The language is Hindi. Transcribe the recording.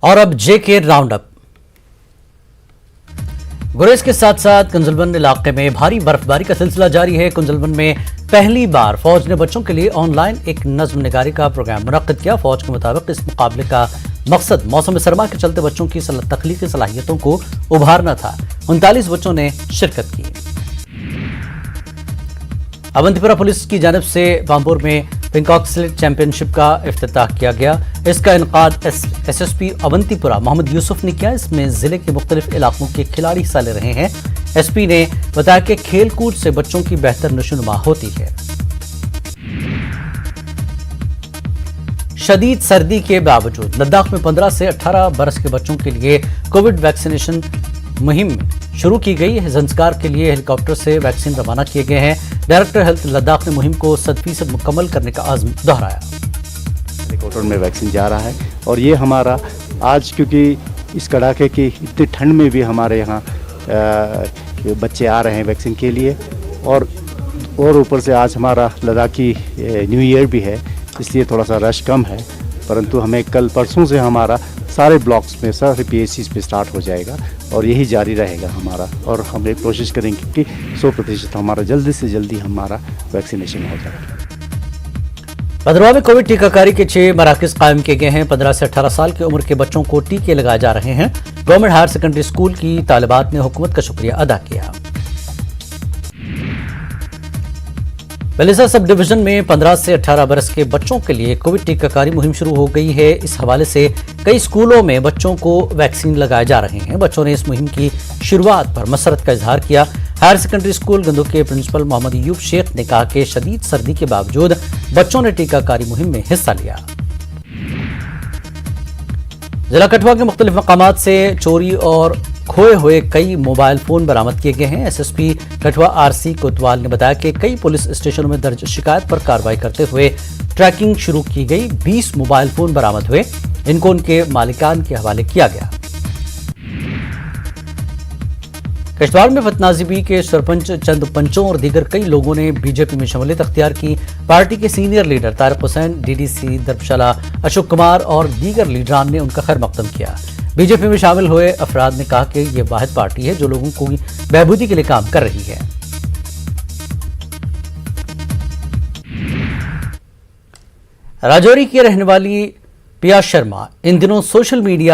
और अब जेके राउंड अप। गुरेज के साथ साथ कुंजलबंद इलाके में भारी बर्फबारी का सिलसिला जारी है। कुंजलबंद में पहली बार फौज ने बच्चों के लिए ऑनलाइन एक नज्म निगारी का प्रोग्राम मुनक्किद किया। फौज के मुताबिक इस मुकाबले का मकसद मौसम सरमा के चलते बच्चों की तख्लीकी सलाहियतों को उभारना था। 39 बच्चों ने शिरकत की। अवंतीपुरा पुलिस की जानिब से पामपुर में पिंकॉक स्लेट चैंपियनशिप का इफ्तिताह किया गया। इसका इनकाद एसएसपी अवंतीपुरा मोहम्मद यूसुफ ने किया। इसमें जिले के मुख्तलिफ इलाकों के खिलाड़ी हिस्सा ले रहे हैं। एसपी ने बताया कि खेल कूद से बच्चों की बेहतर नशोनुमा होती है। शदीद सर्दी के बावजूद लद्दाख में 15 से 18 बरस के बच्चों के लिए कोविड वैक्सीनेशन मुहिम शुरू की गई है। संस्कार के लिए हेलीकॉप्टर से वैक्सीन रवाना किए गए हैं। डायरेक्टर हेल्थ लद्दाख ने मुहिम को 100% मुकम्मल करने का आज़म दोहराया। हेलीकॉप्टर में वैक्सीन जा रहा है और ये हमारा आज, क्योंकि इस कड़ाके की इतनी ठंड में भी हमारे यहाँ बच्चे आ रहे हैं वैक्सीन के लिए, और ऊपर से आज हमारा लद्दाखी न्यू ईयर भी है, इसलिए थोड़ा सा रश कम है। परंतु हमें कल परसों से हमारा सारे ब्लॉक्स में, सारे पीएचसीज पे स्टार्ट हो जाएगा और यही जारी रहेगा हमारा, और हम एक कोशिश करेंगे कि 100% हमारा जल्दी से जल्दी हमारा वैक्सीनेशन हो जाए। भद्रवाह में कोविड टीकाकारी के 6 मराकज़ कायम किए गए हैं। 15 से 18 साल की उम्र के बच्चों को टीके लगाए जा रहे हैं। गवर्नमेंट हायर सेकेंडरी स्कूल की तालिबात ने हुकूमत का शुक्रिया अदा किया। बेलिसा सब डिवीजन में 15 से 18 बरस के बच्चों के लिए कोविड टीकाकारी मुहिम शुरू हो गई है। इस हवाले से कई स्कूलों में बच्चों को वैक्सीन लगाए जा रहे हैं। बच्चों ने इस मुहिम की शुरुआत पर मसरत का इजहार किया। हायर सेकेंडरी स्कूल गंदू के प्रिंसिपल मोहम्मद यूब शेख ने कहा कि शदीद सर्दी के बावजूद बच्चों ने टीकाकारी मुहिम में हिस्सा लिया। जिला कठुआ के मुख्तलिफ मकामात से चोरी और खोए हुए कई मोबाइल फोन बरामद किए गए हैं। एसएसपी कठुआ आरसी कोतवाल ने बताया कि कई पुलिस स्टेशनों में दर्ज शिकायत पर कार्रवाई करते हुए ट्रैकिंग शुरू की गई। 20 मोबाइल फोन बरामद हुए। इनको उनके मालिकान के हवाले किया गया। किश्तवाड़ में फतनाजिबी के सरपंच, चंद पंचों और दीगर कई लोगों ने बीजेपी में शमूलियत अख्तियार की। पार्टी के senior leader Tariq Hussain, DDC दरबशाला अशोक कुमार और दीगर लीडरान ने उनका खैर मकदम किया। बीजेपी में शामिल हुए अफराद ने कहा कि यह वाहिद पार्टी है जो लोगों की बहबूदी के लिए काम कर रही है। राजौरी की रहने वाली पिया शर्मा इन दिनों सोशल मीडिया